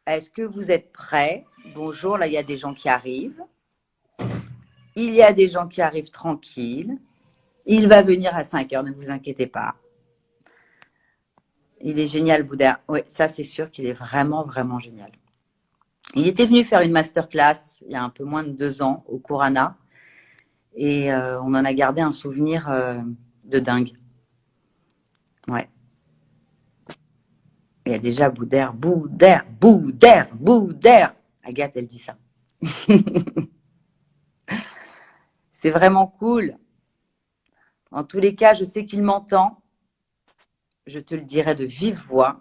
Est-ce que vous êtes prêts? Bonjour, là, il y a des gens qui arrivent. Il y a des gens qui arrivent tranquilles. Il va venir à 5 heures, ne vous inquiétez pas. Il est génial, Boudère. Oui, ça, c'est sûr qu'il est vraiment, vraiment génial. Il était venu faire une masterclass il y a un peu moins de 2 ans au Kurana. Et on en a gardé un souvenir de dingue. Ouais. Il y a déjà Boudère, Boudère, Boudère, Boudère. Agathe, elle dit ça. C'est vraiment cool. En tous les cas, je sais qu'il m'entend. Je te le dirai de vive voix.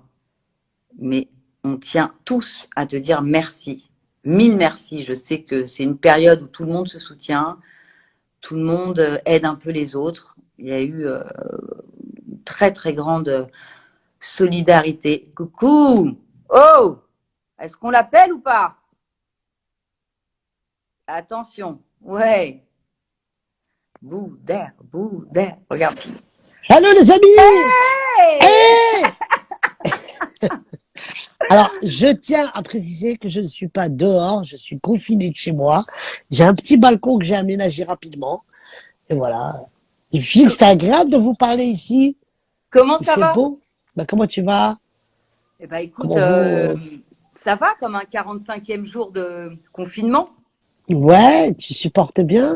Mais on tient tous à te dire merci. Mille merci. Je sais que c'est une période où tout le monde se soutient. Tout le monde aide un peu les autres. Il y a eu une très, très grande solidarité. Coucou! Oh! Est-ce qu'on l'appelle ou pas? Attention. Ouais. Boudère, Boudère. Regarde. Allô les amis. Hey! Hey. Alors, je tiens à préciser que je ne suis pas dehors, je suis confiné de chez moi. J'ai un petit balcon que j'ai aménagé rapidement. Et voilà. Je me suis dit que c'était agréable de vous parler ici. Comment Il ça fait va? beau. Ben, comment tu vas? Eh ben, écoute, Comment vous... ça va comme un 45e jour de confinement. Ouais, tu supportes bien?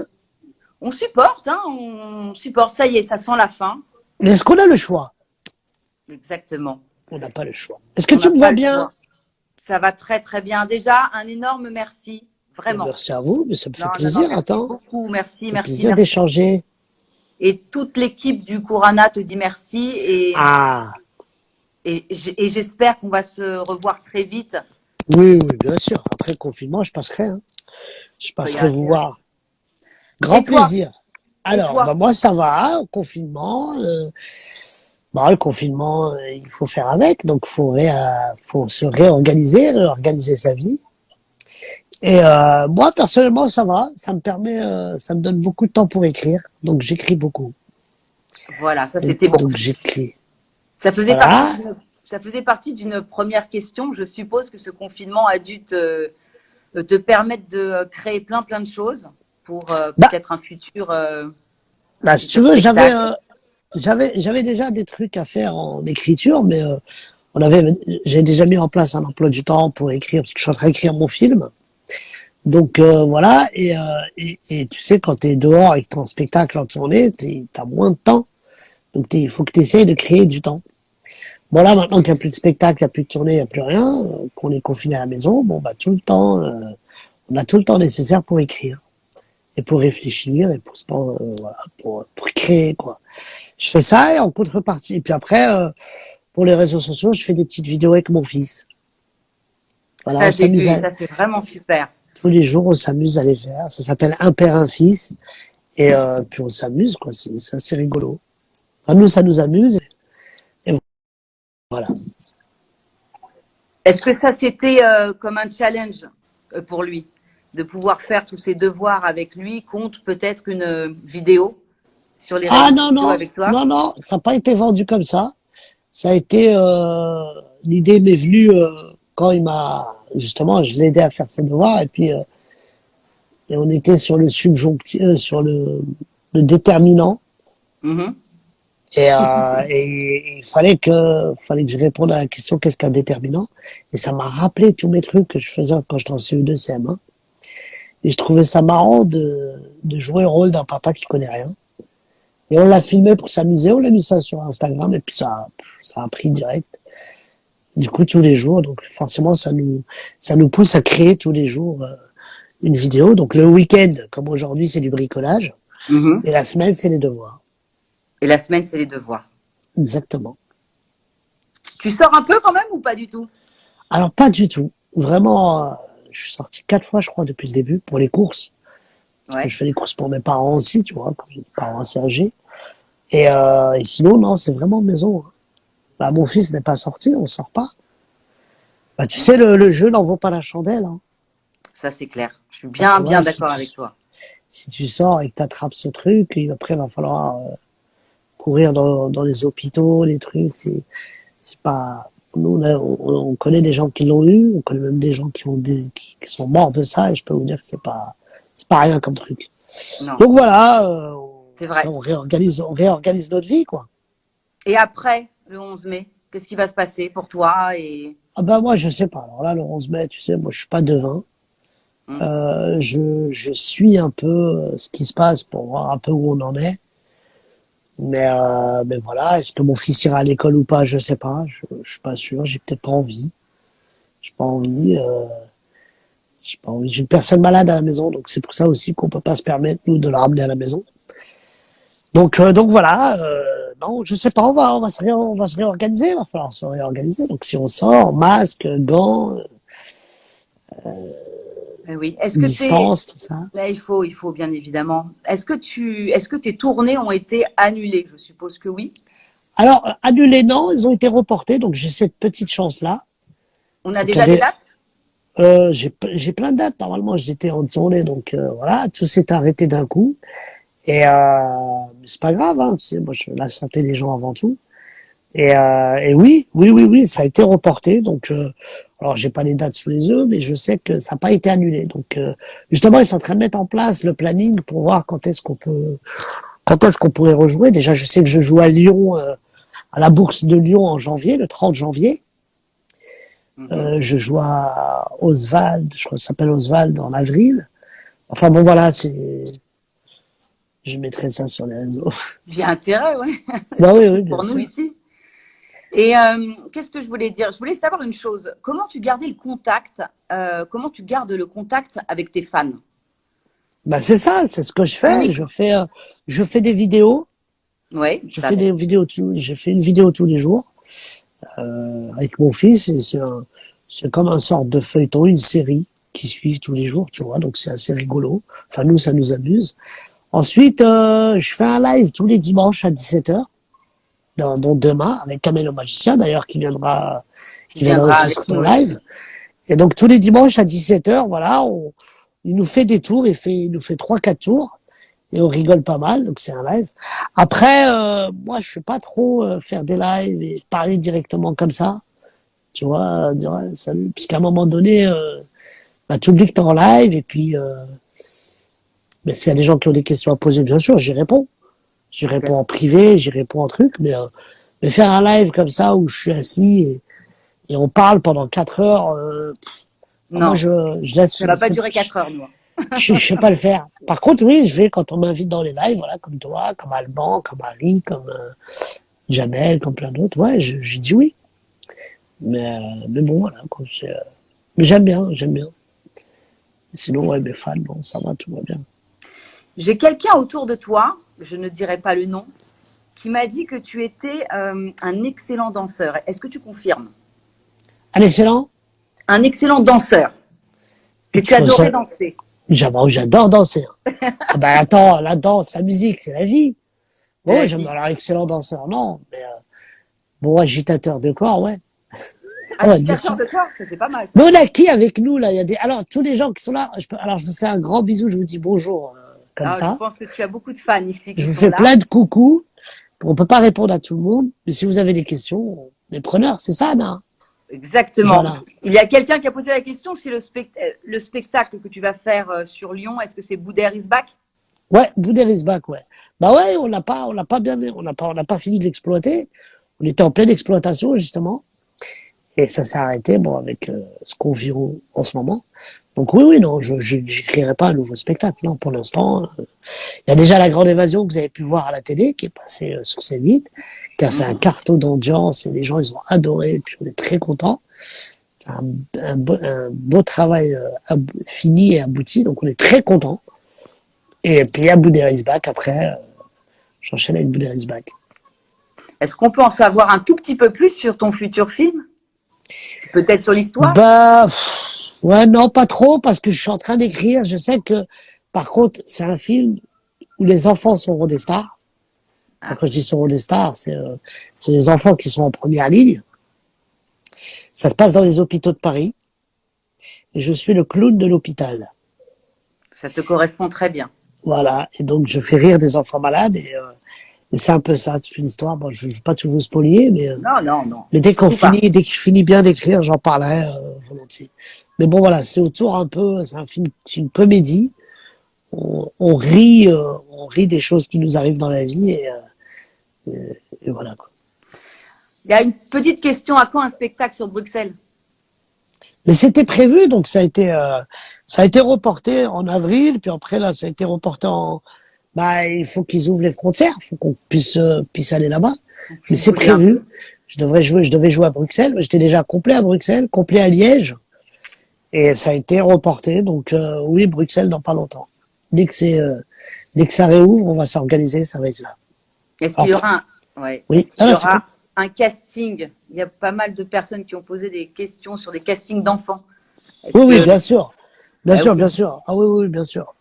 On supporte, hein, on supporte. Ça y est, ça sent la fin. Mais est-ce qu'on a le choix? Exactement. On n'a pas le choix. Est-ce que On tu n'a me pas vois le bien? choix. Ça va très très bien. Déjà, un énorme merci. Ben, Vraiment. merci à vous, mais ça me Non, fait non, non, plaisir. merci Attends, beaucoup. ça Merci, fait merci, plaisir merci. d'échanger. Et toute l'équipe du Kurana te dit merci. Ah, Et j'espère qu'on va se revoir très vite. oui, oui, bien sûr. Après le confinement, je passerai, hein. Je Il y passerai a vous intérêt. voir. Grand Et toi? plaisir. Et Alors, bah toi? moi ça va, confinement. Bah, le confinement, il faut faire avec, donc faut se réorganiser sa vie. Et moi personnellement ça va, ça me permet, ça me donne beaucoup de temps pour écrire, donc j'écris beaucoup. Voilà, ça Donc, c'était bon. donc j'écris. Ça faisait partie Voilà. d'une première question. Je suppose que ce confinement a dû te permettre de créer plein de choses pour Bah, peut-être un si tu futur veux, spectacle. j'avais déjà des trucs à faire en écriture, mais j'ai déjà mis en place un emploi du temps pour écrire, parce que je suis en train d'écrire mon film. Donc voilà, et tu sais, quand tu es dehors et que tu en spectacle en tournée, tu as moins de temps. Donc il faut que tu essayes de créer du temps. Bon là, maintenant qu'il n'y a plus de spectacle, il n'y a plus de tournée, il n'y a plus rien, qu'on est confiné à la maison, bon bah tout le temps, on a tout le temps nécessaire pour écrire et pour réfléchir et voilà, pour créer quoi. Je fais ça et en contrepartie. Et puis après, pour les réseaux sociaux, je fais des petites vidéos avec mon fils. Voilà, Ça, on j'ai vu, s'amuse et ça, c'est vraiment super. tous les jours, on s'amuse à les faire. Ça s'appelle Un père, un fils. Et puis on s'amuse, quoi. C'est assez rigolo. Enfin, nous, ça nous amuse. Et voilà. Est-ce que ça, c'était comme un challenge pour lui, de pouvoir faire tous ses devoirs avec lui, compte peut-être une vidéo sur les Ah réseaux non, sociaux non, avec toi? non, non, ça n'a pas été vendu comme ça. Ça a été, l'idée m'est venue quand justement, je l'ai aidé à faire ses devoirs et puis et on était sur le subjonctif, sur le déterminant. Mhm. Et il fallait que je réponde à la question qu'est-ce qu'un déterminant. Et ça m'a rappelé tous mes trucs que je faisais quand j'étais en CE2, CM1. Et je trouvais ça marrant de jouer le rôle d'un papa qui connaît rien. Et on l'a filmé pour s'amuser, on l'a mis ça sur Instagram et puis ça a pris direct. Du coup, tous les jours, donc forcément, ça nous pousse à créer tous les jours une vidéo. Donc le week-end, comme aujourd'hui, c'est du bricolage. Mhm. Et la semaine, c'est les devoirs. Et la semaine, c'est les devoirs. Exactement. Tu sors un peu quand même ou pas du tout? Alors pas du tout. Vraiment, je suis sorti 4 fois, je crois, depuis le début pour les courses. Parce que Ouais. je fais les courses pour mes parents aussi, tu vois, comme j'ai des parents assez âgés. Et sinon, non, c'est vraiment maison, hein. Bah, mon fils n'est pas sorti, on sort pas. Bah, tu sais, le jeu n'en vaut pas la chandelle, hein. Ça, c'est clair. Je suis C'est-à-dire que, bien voilà, si d'accord tu, avec toi. si tu sors et que tu attrapes ce truc, après, il va falloir courir dans les hôpitaux, les trucs, c'est pas, Nous, on connaît des gens qui l'ont eu, on connaît même des gens qui sont morts de ça, et je peux vous dire que c'est pas rien comme truc. Non, Donc voilà, c'est vrai. on réorganise notre vie, quoi. Et après le 11 mai, qu'est-ce qui va se passer pour toi et... Ah ben moi, je sais pas. Alors là, le 11 mai, tu sais, moi, je suis pas devin. Hmm. Je suis un peu ce qui se passe pour voir un peu où on en est. Mais voilà, est-ce que mon fils ira à l'école ou pas, je sais pas. Je suis pas sûr. J'ai peut-être pas envie. J'ai pas envie. J'ai pas envie. J'ai une personne malade à la maison, donc c'est pour ça aussi qu'on peut pas se permettre nous de la ramener à la maison. Donc voilà. Non, je sais pas. On va se réorganiser. Il va falloir se réorganiser. Donc si on sort, masque, gants, Ben oui. Est-ce que distance, tout ça. là, il faut bien évidemment. Est-ce que tes tournées ont été annulées? Je suppose que oui. Alors annulés, non, ils ont été reportés. Donc j'ai cette petite chance là. On a Donc, déjà des dates? j'ai plein de dates. Normalement, j'étais en tournée, donc voilà, tout s'est arrêté d'un coup. Et c'est pas grave, hein. Tu sais, moi, je veux la santé des gens avant tout. Et oui, ça a été reporté. Donc, alors j'ai pas les dates sous les yeux, mais je sais que ça n'a pas été annulé. Donc, justement, ils sont en train de mettre en place le planning pour voir quand est-ce qu'on pourrait rejouer. Déjà, je sais que je joue à Lyon, à la Bourse de Lyon en janvier, le 30 janvier. Mhm. Je joue à Oswald, je crois que ça s'appelle Oswald en avril. Enfin bon voilà, je mettrai ça sur les réseaux. Il y a intérêt, ouais. Bah oui, Surtout oui, bien pour nous sûr. ici. Et qu'est-ce que je voulais dire? Je voulais savoir une chose. Comment tu gardais le contact? Comment tu gardes le contact avec tes fans? Bah c'est ça, c'est ce que je fais. Unique. Je fais des vidéos. Oui, je Je fais savais. des vidéos j'ai fait une vidéo tous les jours avec mon fils. Et c'est comme un sorte de feuilleton, une série qui suit tous les jours, tu vois. Donc c'est assez rigolo. Enfin nous, ça nous amuse. Ensuite, je fais un live tous les dimanches à 17h. Dont demain, avec Kamel le magicien, d'ailleurs, Qui qui viendra viendra aussi sur avec ton nous live. aussi. Et donc, tous les dimanches à 17h, voilà, il nous fait des tours, il nous fait 3-4 tours, et on rigole pas mal, donc c'est un live. Après, moi, je suis pas trop faire des lives et parler directement comme ça, tu vois, dire ouais, salut, puisqu'à un moment donné, bah, tu oublies que t'es en live, et puis, mais s'il y a des gens qui ont des questions à poser, bien sûr, j'y réponds. J'y Ok. réponds en privé, j'y réponds en truc, mais faire un live comme ça où je suis assis et on parle pendant 4 heures, moi Non, je laisse, ça va pas durer 4 heures, nous. je sais pas le faire. Par contre, oui, je vais quand on m'invite dans les lives, voilà, comme toi, comme Alban, comme Harry, comme Jamel, comme plein d'autres, ouais, j'ai dit oui. Mais bon, voilà, quoi, mais j'aime bien, j'aime bien. Sinon, ouais, mes fans, bon, ça va, tout va bien. J'ai quelqu'un autour de toi, je ne dirai pas le nom, qui m'a dit que tu étais un excellent danseur. Est-ce que tu confirmes? Un excellent. Un excellent danseur, que tu adorais danser. J'adore danser. Ah ben attends, la danse, la musique, c'est la vie. C'est Oh, la j'aime vie. alors excellent danseur, non, mais bon, agitateur de corps, ouais, on va dire Agitateur ça. de corps, ça c'est pas mal Mais ça. on a qui avec nous là? Il y a alors tous les gens qui sont là. Alors je vous fais un grand bisou, je vous dis bonjour comme Alors, je ça. pense que tu as beaucoup de fans ici Je qui vous sont fais là. plein de coucou. On peut pas répondre à tout le monde, mais si vous avez des questions, les preneurs, c'est ça, Anna? Exactement. Voilà. Il y a quelqu'un qui a posé la question si le spectacle que tu vas faire sur Lyon, est-ce que c'est Boudère is back? Ouais, Boudérisbac, ouais. Bah ouais, on n'a pas fini de l'exploiter. On était en pleine exploitation justement. Et ça s'est arrêté, bon, avec ce qu'on vit en ce moment. Donc oui, non, j'écrirai pas un nouveau spectacle, non, pour l'instant. Il y a déjà La Grande Évasion que vous avez pu voir à la télé, qui est passé sur C8, qui a fait un carton d'audience, et les gens, ils ont adoré, et puis on est très contents. C'est un beau travail fini et abouti, donc on est très contents. Et puis à Boudérisbac, après, j'enchaîne avec Boudérisbac. Est-ce qu'on peut en savoir un tout petit peu plus sur ton futur film? Peut-être sur l'histoire? Bah, ouais, non, pas trop, parce que je suis en train d'écrire. Je sais que, par contre, c'est un film où les enfants seront des stars. Enfin, Ah, quand je dis seront des stars, c'est les enfants qui sont en première ligne. Ça se passe dans les hôpitaux de Paris. Et je suis le clown de l'hôpital. ça te correspond très bien. Voilà. Et donc, je fais rire des enfants malades. Et c'est un peu ça, toute l'histoire. Bon, je ne vais pas tout vous spoiler, Non, non, non. mais Surtout pas. dès que je finis bien d'écrire, j'en parlerai volontiers. Mais bon, voilà, c'est autour un peu, c'est un film, c'est une comédie. On rit des choses qui nous arrivent dans la vie et voilà, quoi. Il y a une petite question. À quand un spectacle sur Bruxelles? Mais c'était prévu, donc ça a été reporté en avril, puis après là, ça a été reporté bah, il faut qu'ils ouvrent les frontières, il faut qu'on puisse aller là-bas. On Mais puisse c'est bouger un prévu. peu. Je devais jouer à Bruxelles. J'étais déjà complet à Bruxelles, complet à Liège, et ça a été reporté. Donc oui, Bruxelles dans pas longtemps. Dès que ça réouvre, on va s'organiser, ça va être là. Est-ce qu'il y Alors, aura oui, est-ce ah qu'il y là, c'est cool. aura un casting? Il y a pas mal de personnes qui ont posé des questions sur des castings d'enfants. Est-ce Oui, oui, que, bien sûr, bien bah sûr, bien oui, sûr. Ah oui, oui, bien sûr.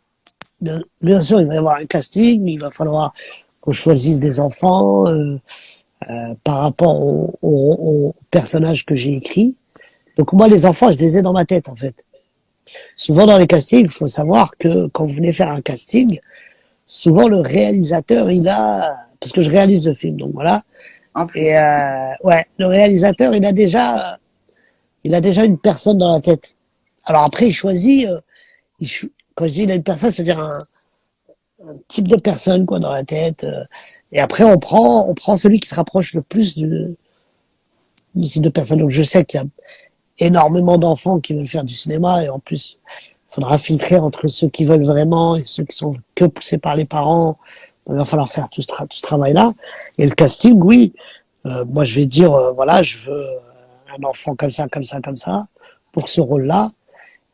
Bien sûr, il va y avoir un casting. Il va falloir qu'on choisisse des enfants par rapport aux personnages que j'ai écrits. Donc moi, les enfants, je les ai dans ma tête, en fait. Souvent dans les castings, il faut savoir que quand vous venez faire un casting, souvent le réalisateur, parce que je réalise le film, donc voilà. en Et plus. ouais, le réalisateur, il a déjà une personne dans la tête. Alors après, il choisit. Quand je dis il a une personne, c'est-à-dire un type de personne quoi dans la tête. Et après, on prend celui qui se rapproche le plus du type de personne. Donc je sais qu'il y a énormément d'enfants qui veulent faire du cinéma et en plus, il faudra filtrer entre ceux qui veulent vraiment et ceux qui sont que poussés par les parents. Il va falloir faire tout ce travail-là. Et le casting, oui. Moi, je vais dire, voilà, je veux un enfant comme ça, comme ça, comme ça, pour ce rôle-là.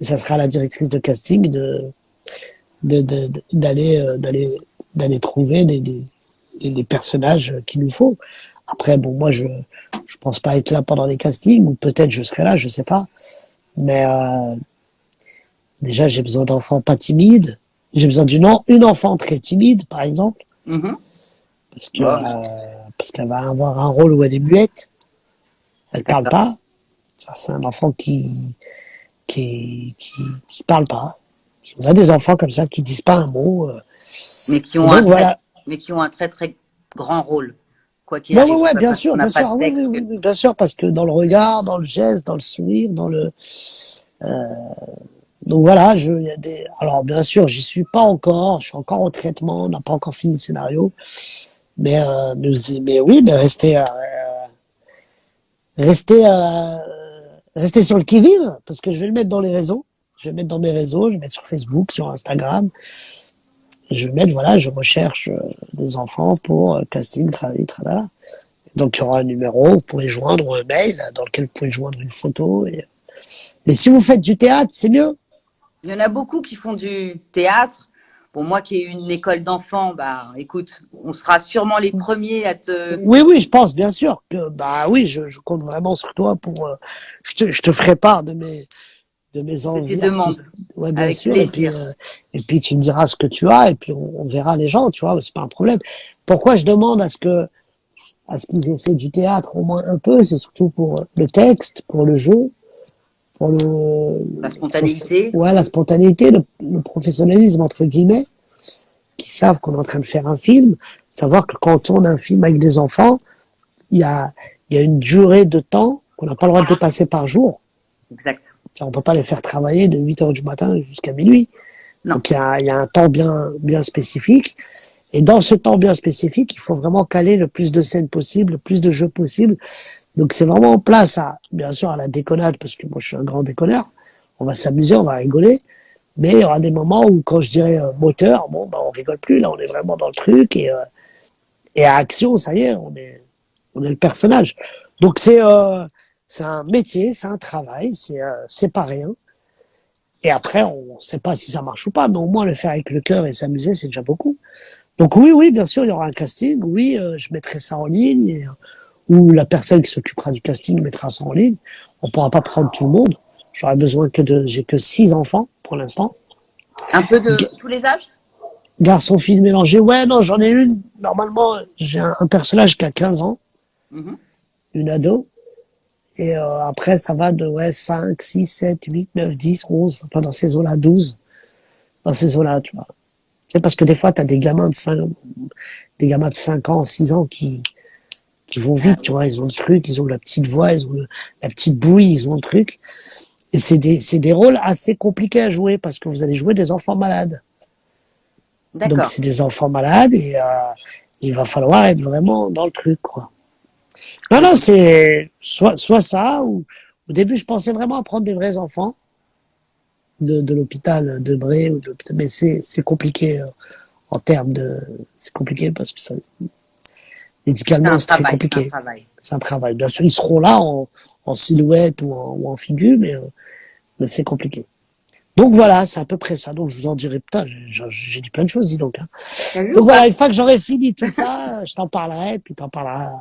Et ça sera à la directrice de casting d'aller trouver des personnages qu'il nous faut. Après, bon, moi, je pense pas être là pendant les castings, ou peut-être je serai là, je sais pas. Mais déjà, j'ai besoin d'enfants pas timides. J'ai besoin une enfant très timide, par exemple, Mhm. parce que Bon, parce qu'elle va avoir un rôle où elle est muette, elle parle d'accord. pas. Ça, c'est un enfant qui parle pas. On a des enfants comme ça qui disent pas un mot. Mais qui Et ont un donc très, voilà. mais qui ont un très très grand rôle, quoi qu'il Ouais, ouais, arrive. C'est ouais, pas parce qu'on n'a bien pas sûr. de Ah oui, oui, texte oui, que. oui, bien sûr, parce que dans le regard, dans le geste, dans le sourire, donc voilà, il y a alors bien sûr, j'y suis pas encore, je suis encore au traitement, on n'a pas encore fini le scénario, mais oui, mais restez, euh, restez sur le qui-vive, parce que je vais le mettre dans les réseaux, je vais le mettre dans mes réseaux, je vais le mettre sur Facebook, sur Instagram, et je vais mettre, voilà, je recherche des enfants pour casting, travail, tralala. Donc il y aura un numéro, vous pourrez joindre ou un mail dans lequel vous pouvez joindre une photo. Mais si vous faites du théâtre, c'est mieux. Il y en a beaucoup qui font du théâtre. Pour moi qui ai eu une école d'enfants, bah écoute, on sera sûrement les premiers à te. Oui, oui, je pense bien sûr que bah oui, je compte vraiment sur toi pour. Je te ferai part de mes De tes envies demandes. artistiques. Ouais, bien Avec sûr. plaisir. Et puis tu me diras ce que tu as et puis on verra les gens. Tu vois, c'est pas un problème. Pourquoi je demande à ce qu'ils aient fait du théâtre au moins un peu, c'est surtout pour le texte, pour le jeu, pour La spontanéité. ouais, la spontanéité, le professionnalisme entre guillemets, qui savent qu'on est en train de faire un film, savoir que quand on tourne un film avec des enfants, il y a, il y a une durée de temps qu'on n'a pas le droit de dépasser par jour. Exact. On peut pas les faire travailler de 8 heures du matin jusqu'à minuit. Non. Donc il y a un temps bien spécifique. Et dans ce temps bien spécifique, il faut vraiment caler le plus de scènes possible, le plus de jeux possible. Donc c'est vraiment en place bien sûr, à la déconnade, parce que moi je suis un grand déconneur. On va s'amuser, on va rigoler. Mais il y aura des moments où, quand je dirais moteur, bon, bah, on rigole plus. Là, on est vraiment dans le truc et à action, ça y est, on est le personnage. Donc c'est un métier, c'est un travail, c'est pas rien. Et après, on sait pas si ça marche ou pas, mais au moins le faire avec le cœur et s'amuser, c'est déjà beaucoup. Donc oui, oui, bien sûr, il y aura un casting. Oui, je mettrai ça en ligne ou la personne qui s'occupera du casting mettra ça en ligne. On pourra pas prendre tout le monde. J'aurais besoin j'ai que 6 enfants pour l'instant. Un peu de tous les âges. Garçon, fille mélangé. Ouais, non, j'en ai une. Normalement, j'ai un personnage qui a 15 ans, Mhm. une ado. Et après, ça va de 5, 6, 7, 8, 9, 10, 11, enfin dans ces eaux-là, 12. Dans ces eaux-là, tu vois. C'est parce que des fois, tu as des gamins de 5 ans, 6 ans qui vont Ah vite, tu oui, vois, ils ont le truc, ils ont la petite voix, ils ont la petite bouille, ils ont le truc. Et c'est des rôles assez compliqués à jouer parce que vous allez jouer des enfants malades. Donc d'accord. c'est des enfants malades et il va falloir être vraiment dans le truc, quoi. Non, Ah, non, donc, c'est soit ça, ou au début je pensais vraiment à prendre des vrais enfants de l'hôpital de Bray, mais c'est compliqué en termes de... C'est compliqué parce que ça, c'est médicalement un c'est très travail, c'est un compliqué. travail. C'est un travail. Bien sûr, ils seront là en silhouette ou en figure, mais c'est compliqué. Donc voilà, c'est à peu près ça. Donc je vous en dirai, putain, j'ai dit plein de choses, dis donc. Hein. T'as vu Donc ou voilà, pas? une fois que j'aurai fini tout ça, je t'en parlerai, puis t'en parleras à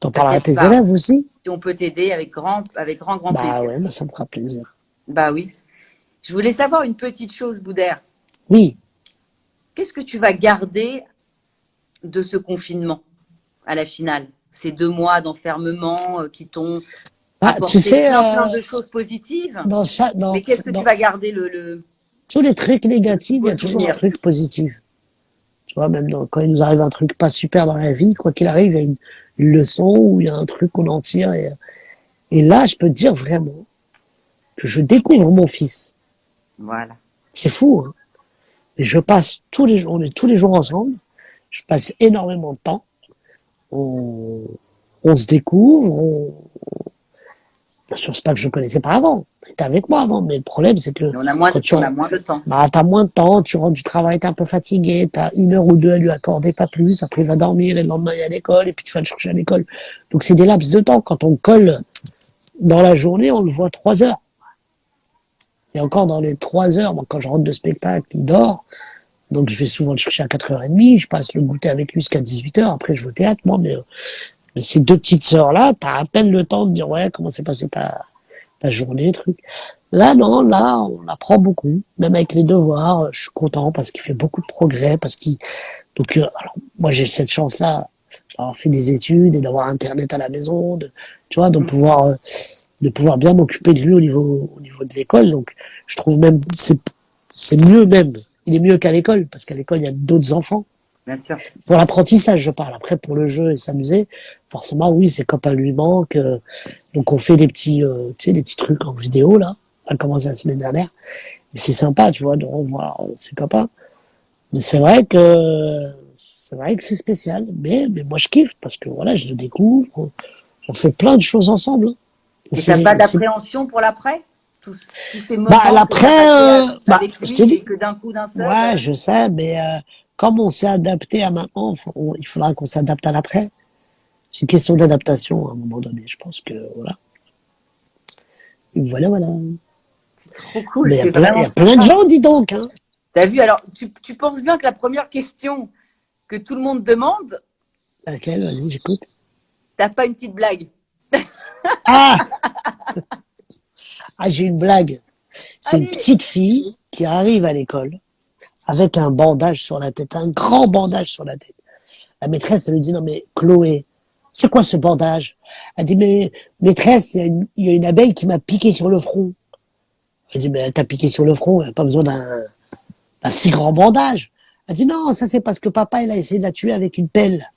T'inquiète tes pas. élèves aussi. Si on peut t'aider avec grand Bah plaisir. ouais, bah ça me fera plaisir. Bah oui. Je voulais savoir une petite chose, Boudère. Oui. Qu'est-ce que tu vas garder de ce confinement à la finale? Ces 2 mois d'enfermement qui t'ont Ah, tu apporté sais, plein de choses positives. dans chaque, Mais qu'est-ce que tu dans vas garder tous les trucs le plus négatifs, il y beau a toujours un souvenir? truc positif. Tu vois, même quand il nous arrive un truc pas super dans la vie, quoi qu'il arrive, il y a une leçon ou il y a un truc qu'on en tire. Et là, je peux te dire vraiment que je découvre mon fils. Voilà. C'est fou, hein. Et je passe tous les jours, on est tous les jours ensemble. Je passe énormément de temps. On, on se découvre. Bien sûr, c'est pas que je ne connaissais pas avant. Il était avec moi avant. Mais le problème, c'est que quand On a moins de temps. bah, t'as moins de temps, tu rentres du travail, t'es un peu fatigué, t'as 1 heure ou 2 à lui accorder, pas plus. Après, il va dormir et le lendemain, il est à l'école et puis tu vas le chercher à l'école. Donc, c'est des laps de temps. Quand on colle dans la journée, on le voit 3 heures. Et encore dans les 3 heures, moi, quand je rentre de spectacle, il dort. Donc, je vais souvent le chercher à 4h30. Je passe le goûter avec lui jusqu'à 18h. Après, je vais au théâtre, moi. Mais ces 2 petites sœurs-là, t'as à peine le temps de dire, ouais, comment s'est passée ta journée, truc. Là, non, là, on apprend beaucoup. Même avec les devoirs, je suis content parce qu'il fait beaucoup de progrès, donc, alors, moi, j'ai cette chance-là d'avoir fait des études et d'avoir Internet à la maison, tu vois, Mm. de pouvoir bien m'occuper de lui au niveau de l'école. Donc, je trouve même, c'est mieux même. Il est mieux qu'à l'école, parce qu'à l'école, il y a d'autres enfants. Bien sûr. Pour l'apprentissage, je parle. Après, pour le jeu et s'amuser, forcément, oui, ses copains lui manquent. Donc, on fait des petits, tu sais, des petits trucs en vidéo, là. On a commencé la semaine dernière. Et c'est sympa, tu vois, de revoir ses copains. Mais c'est vrai que c'est spécial. Mais moi, je kiffe parce que voilà, je le découvre. On fait plein de choses ensemble. Et Et t'as pas c'est, d'appréhension pour l'après? Tous ces bah, moments que tu as après, passés bah, avec je te lui dis, et que d'un coup, d'un seul. ouais, je sais, mais comme on s'est adapté à maintenant, il faudra qu'on s'adapte à l'après. C'est une question d'adaptation à un moment donné. Je pense que voilà. Et voilà, voilà. C'est trop cool, Mais c'est il y vraiment a plein de sympa. gens, dis donc, hein. T'as vu, alors, tu penses bien que la première question que tout le monde demande, Laquelle? Vas-y, j'écoute. t'as pas une petite blague? Ah! Ah, j'ai une blague. C'est une Allez! petite fille qui arrive à l'école avec un bandage sur la tête, un grand bandage sur la tête. La maîtresse, elle lui dit, non mais Chloé, c'est quoi ce bandage? Elle dit, mais maîtresse, il y a une abeille qui m'a piqué sur le front. Elle dit, mais elle t'a piqué sur le front, elle n'a pas besoin d'un si grand bandage. Elle dit, non, ça c'est parce que papa, il a essayé de la tuer avec une pelle.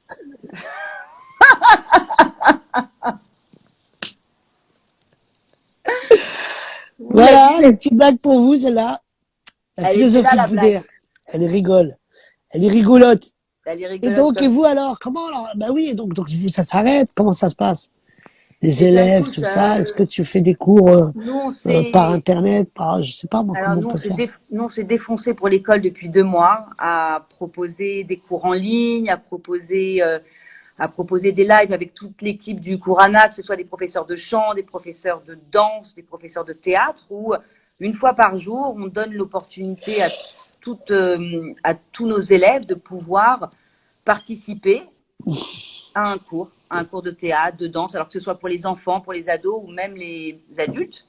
Vous l'avez Voilà, vu? les petites blagues pour vous, celle-là. La Elle était là, philosophie de la blague. Boudère. Elle rigole. Elle est rigolote. Elle est Et rigolote donc, et comme vous ça. alors? Comment alors? Ben oui, et donc vous, ça s'arrête? Comment ça se passe? Les Eh bien, élèves, écoute, tout ça? Est-ce que tu fais des cours nous, on par s'est internet? Je sais pas moi Alors, comment on peut faire. nous, on s'est défoncé pour l'école depuis 2 mois à proposer des cours en ligne, à proposer des lives avec toute l'équipe du Kurana, que ce soit des professeurs de chant, des professeurs de danse, des professeurs de théâtre, où une fois par jour, on donne l'opportunité à tous nos élèves de pouvoir participer à un cours de théâtre, de danse, alors que ce soit pour les enfants, pour les ados ou même les adultes.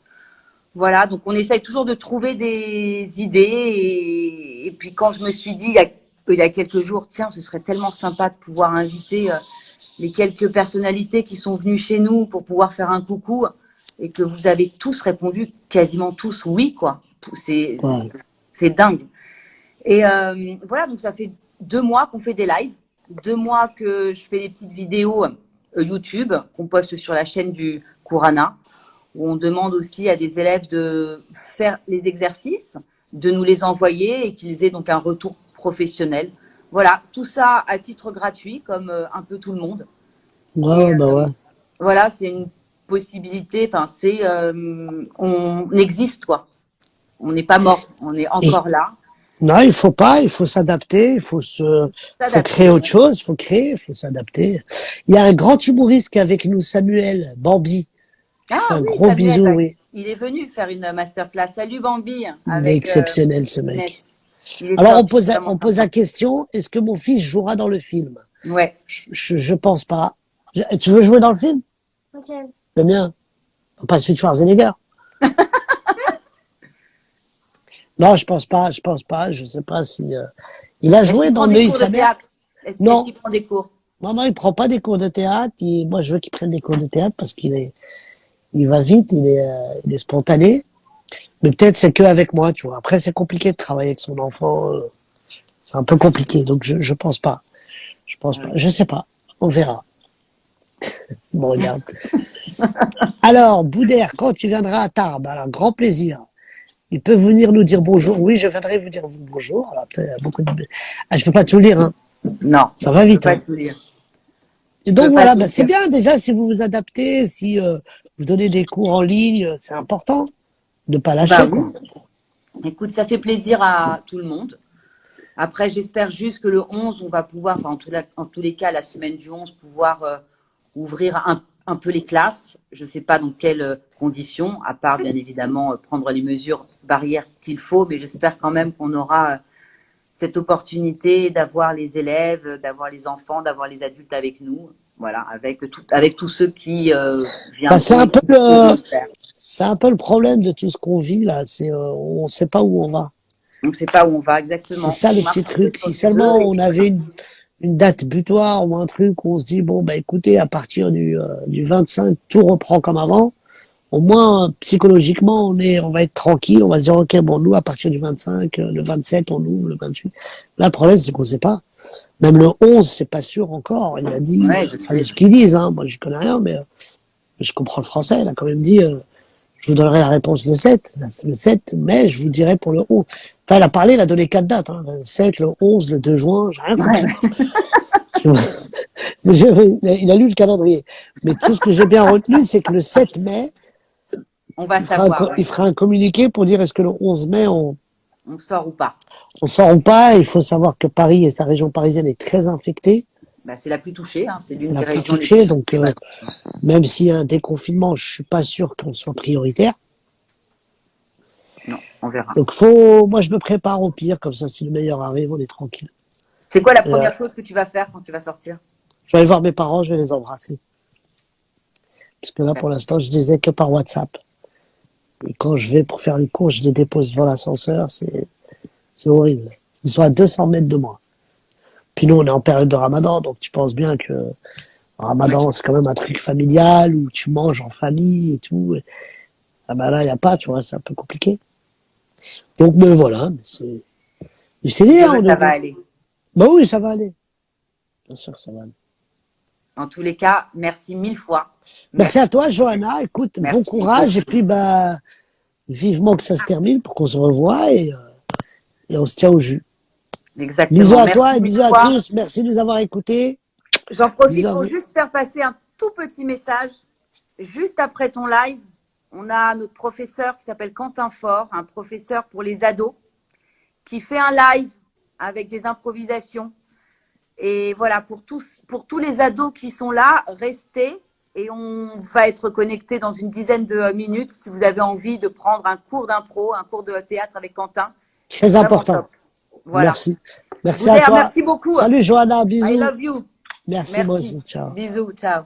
Voilà, donc on essaye toujours de trouver des idées. Et puis quand je me suis dit il y a quelques jours, tiens, ce serait tellement sympa de pouvoir inviter les quelques personnalités qui sont venues chez nous pour pouvoir faire un coucou et que vous avez tous répondu, quasiment tous oui, quoi. C'est Ouais. c'est dingue. Et voilà, donc ça fait 2 mois qu'on fait des lives, 2 mois que je fais des petites vidéos YouTube qu'on poste sur la chaîne du Kurana, où on demande aussi à des élèves de faire les exercices, de nous les envoyer et qu'ils aient donc un retour professionnel. Voilà, tout ça à titre gratuit, comme un peu tout le monde. Et Ouais, bah ouais. voilà, c'est une possibilité, enfin, on existe, quoi. On n'est pas mort, on est Et encore là. non, il faut pas, il faut s'adapter, faut créer S'adapter. autre chose, il faut créer, il faut s'adapter. Il y a un grand humoriste qui est avec nous, Samuel Bambi. Je lui fais Ah un oui, gros Samuel, bisou, bah, oui. il est venu faire une masterclass. Salut Bambi, Il est avec exceptionnel, ce Inès. mec. Il est Alors, top, il est vraiment on pose la sympa. question, est-ce que mon fils jouera dans le film? Ouais. Je pense pas. Tu veux jouer dans le film? Le mien? Pas celui de Schwarzenegger. Non, je pense pas, je pense pas, je sais pas si, il a Est-ce joué qu'il dans prend des Neuilly cours de sa mère. théâtre? Est-ce Non. qu'il prend des cours? Non, non, il prend pas des cours de théâtre. Moi, je veux qu'il prenne des cours de théâtre parce il va vite, il est spontané. Mais peut-être c'est que avec moi, tu vois. Après, c'est compliqué de travailler avec son enfant. C'est un peu compliqué. Donc, je pense pas. Je pense Ah pas. oui. Je sais pas. On verra. Bon, regarde. Alors, Boudère, quand tu viendras à Tarbes, alors, grand plaisir. Il peut venir nous dire bonjour. Oui, je viendrai vous dire bonjour. Alors, peut-être, il y a beaucoup de... Ah, je peux pas tout lire, hein. Non, Ça va je peux vite, pas hein. tout lire. Et Je peux donc, pas voilà, tout bah, c'est lire. bien déjà si vous vous adaptez, si vous donnez des cours en ligne, c'est important de pas Bah lâcher, oui. quoi. Écoute, ça fait plaisir à tout le monde. Après, j'espère juste que le 11, on va pouvoir, enfin, en tous les cas, la semaine du 11, pouvoir ouvrir un peu les classes. Je ne sais pas dans quelles conditions, à part, bien évidemment, prendre les mesures barrières qu'il faut, mais j'espère quand même qu'on aura cette opportunité d'avoir les élèves, d'avoir les enfants, d'avoir les adultes avec nous. Voilà, avec tous ceux qui Bah, viendront et qui pourront le faire. c'est un peu le problème de tout ce qu'on vit là. On sait pas où on va. On ne sait pas où on va C'est exactement. ça On le marche petit un peu truc. sur Si des œufs seulement et on puis avait voilà. une date butoir ou un truc où on se dit bon bah écoutez à partir du 25 tout reprend comme avant. Au moins psychologiquement on va être tranquille. On va se dire ok bon nous à partir du 25, le 27 on ouvre, le 28. Là le problème c'est qu'on sait pas. Même le 11 c'est pas sûr encore. Il a dit, Ouais, je enfin de sais. ce qu'ils disent, hein. Moi j'y connais rien mais je comprends le français. Il a quand même dit je vous donnerai la réponse le 7 mai, je vous dirai pour le 11. Enfin, il a parlé, il a donné 4 dates, hein, le 7, le 11, le 2 juin, j'ai rien Ouais. compris. Il a lu le calendrier. Mais tout ce que j'ai bien retenu, c'est que le 7 mai, On va savoir, ouais. il fera un communiqué pour dire est-ce que le 11 mai, On sort ou pas. on sort ou pas. Il faut savoir que Paris et sa région parisienne est très infectée. Bah, c'est la plus touchée, hein. C'est C'est l'une la des plus régions les plus touchée. Donc, touchées. Ouais. même s'il y a un déconfinement, je suis pas sûr qu'on soit prioritaire. Non, on verra. Donc, moi, je me prépare au pire. Comme ça, si le meilleur arrive, on est tranquille. C'est quoi la Et, première chose que tu vas faire quand tu vas sortir? je vais aller voir mes parents, je vais les embrasser. Parce que là, pour l'instant, je les ai que par WhatsApp. Et quand je vais pour faire les courses, je les dépose devant l'ascenseur, c'est horrible. Ils sont à 200 mètres de moi. Puis nous, on est en période de Ramadan, donc tu penses bien que Ouais. Ramadan, c'est quand même un truc familial où tu manges en famille et tout. Ah ben là, il n'y a pas, tu vois, c'est un peu compliqué. Donc, mais voilà, c'est Je dit, sais hein, que ça va aller. bah oui, ça va aller. Bien sûr que ça va aller. En tous les cas, merci 1000 fois. Merci à Merci. toi, Johanna. Écoute, bon Merci courage et beaucoup. puis, bah, vivement que ça se termine pour qu'on se revoie et on se tient au jus. Bisous Exactement. à Merci toi et 1000 bisous à fois. tous. Merci de nous avoir écoutés. J'en Bisous profite à pour vous. juste faire passer un tout petit message. Juste après ton live, on a notre professeur qui s'appelle Quentin Fort, un professeur pour les ados, qui fait un live avec des improvisations. Et voilà, pour tous les ados qui sont là, restez et on va être connectés dans une dizaine de minutes si vous avez envie de prendre un cours d'impro, un cours de théâtre avec Quentin. C'est Très vraiment important. top. Voilà. Merci. Merci à Boudère, toi. merci beaucoup. Salut Johanna, I bisous. love you. Merci moi Merci. aussi. Ciao. Bisous. Ciao.